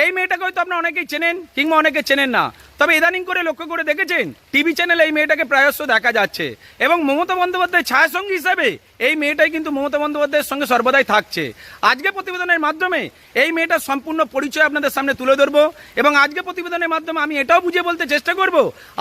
এই মেয়েটাকে হয়তো আপনারা অনেকেই চেনেন কিংবা অনেকে চেনেন না, তবে ইদানিং করে লক্ষ্য করে দেখেছেন টিভি চ্যানেলে এই মেয়েটাকে প্রায়শ দেখা যাচ্ছে এবং মমতা বন্দ্যোপাধ্যায় ছায়াসঙ্গী হিসাবে এই মেয়েটাই কিন্তু মমতা বন্দ্যোপাধ্যায়ের সঙ্গে সর্বদাই থাকছে। আজকে প্রতিবেদনের মাধ্যমে এই মেয়েটার সম্পূর্ণ পরিচয় আপনাদের সামনে তুলে ধরবো এবং আজকে প্রতিবেদনের মাধ্যমে আমি এটাও বুঝিয়ে বলতে চেষ্টা করব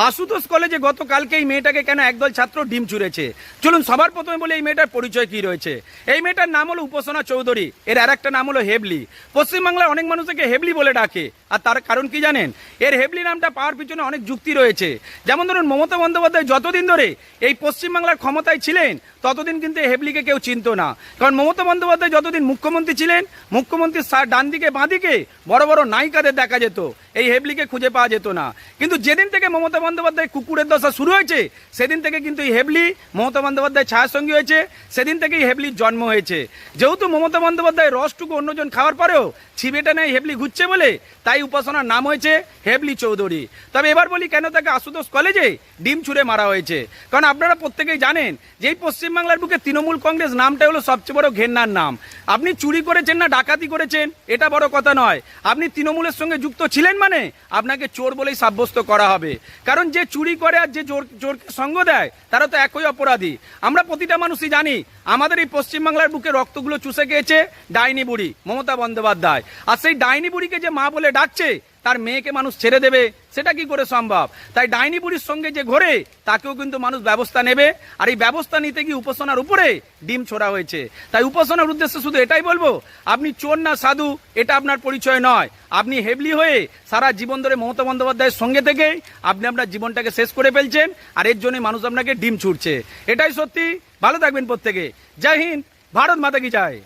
আশুতোষ কলেজে গতকালকে এই মেয়েটাকে কেন একদল ছাত্র ডিম ছুঁড়েছে। চলুন সবার প্রথমে বলে এই মেয়েটার পরিচয় কি রয়েছে। এই মেয়েটার নাম হলো উপাসনা চৌধুরী, এর আর একটা নাম হলো হেবলি। পশ্চিমবাংলার অনেক মানুষকে হেবলি বলে ডাকে, আর তার কারণ কি জানেন? এর হেবলি নামটা পাওয়ার পিছনে অনেক যুক্তি রয়েছে। যেমন ধরুন মমতা বন্দ্যোপাধ্যায় যতদিন ধরে এই পশ্চিমবাংলার ক্ষমতায় ছিলেন ততদিন কিন্তু হেবলিকে কেউ চিনত না, কারণ মমতা বন্দ্যোপাধ্যায় যতদিন মুখ্যমন্ত্রী ছিলেন মুখ্যমন্ত্রীর ডান দিকে বাঁ দিকে বড় বড় নায়িকাদের দেখা যেত, এই হেবলিকে খুঁজে পাওয়া যেত না। কিন্তু যেদিন থেকে মমতা বন্দ্যোপাধ্যায় কুকুরের দশা শুরু হয়েছে সেদিন থেকে কিন্তু এই হেবলি মমতা বন্দ্যোপাধ্যায় ছায়াসঙ্গী হয়েছে, সেদিন থেকেই হেবলির জন্ম হয়েছে। যেহেতু মমতা বন্দ্যোপাধ্যায় রসটুকু অন্যজন খাওয়ার পরেও ছিবেটা নেই হেবলি ঘুরছে বলে তাই উপাসনার নাম হয়েছে হেবলি চৌধুরী। তবে এবার বলি কেন তাকে আশুতোষ কলেজে ডিম ছুঁড়ে মারা হয়েছে। কারণ আপনারা প্রত্যেকেই জানেন যে এই পশ্চিমবাংলার বুকে তৃণমূল কংগ্রেস নামটা হলো সবচেয়ে বড় ঘেন্নার নাম। আপনি চুরি করেছেন না ডাকাতি করেছেন এটা বড় কথা নয়, আপনি তৃণমূলের সঙ্গে যুক্ত ছিলেন মানে আপনাকে চোর বলেই সাব্যস্ত করা হবে। কারণ যে চুরি করে আর যে চোরকে সঙ্গ দেয় তারা তো একই অপরাধী। আমরা প্রতিটা মানুষই জানি আমাদের এই পশ্চিমবাংলার বুকে রক্তগুলো চুষে গিয়েছে ডাইনি বুড়ি মমতা বন্দ্যোপাধ্যায়, আর সেই ডাইনি বুড়িকে যে মা বলে ডাকছে তার মেয়েকে মানুষ ছেড়ে দেবে সেটা কি করে সম্ভব? তাই ডাইনি বুড়ির সঙ্গে যে ঘোরে তাকেও কিন্তু মানুষ ব্যবস্থা নেবে, আর এই ব্যবস্থা নিতে গিয়ে উপাসনার উপরে ডিম ছোড়া হয়েছে। তাই উপাসনার উদ্দেশ্যে শুধু এটাই বলবো, আপনি চোর না সাধু এটা আপনার পরিচয় নয়। আপনি হেবলি হয়ে সারা জীবন ধরে মমতা বন্দ্যোপাধ্যায়ের সঙ্গে থেকেই আপনি আপনার জীবনটাকে শেষ করে ফেলছেন, আর এর জন্য মানুষ আপনাকে ডিম ছুড়ছে। এটাই সত্যি। ভালো থাকবেন প্রত্যেকে। জয় হিন্দ, ভারত মাতা কি জয়।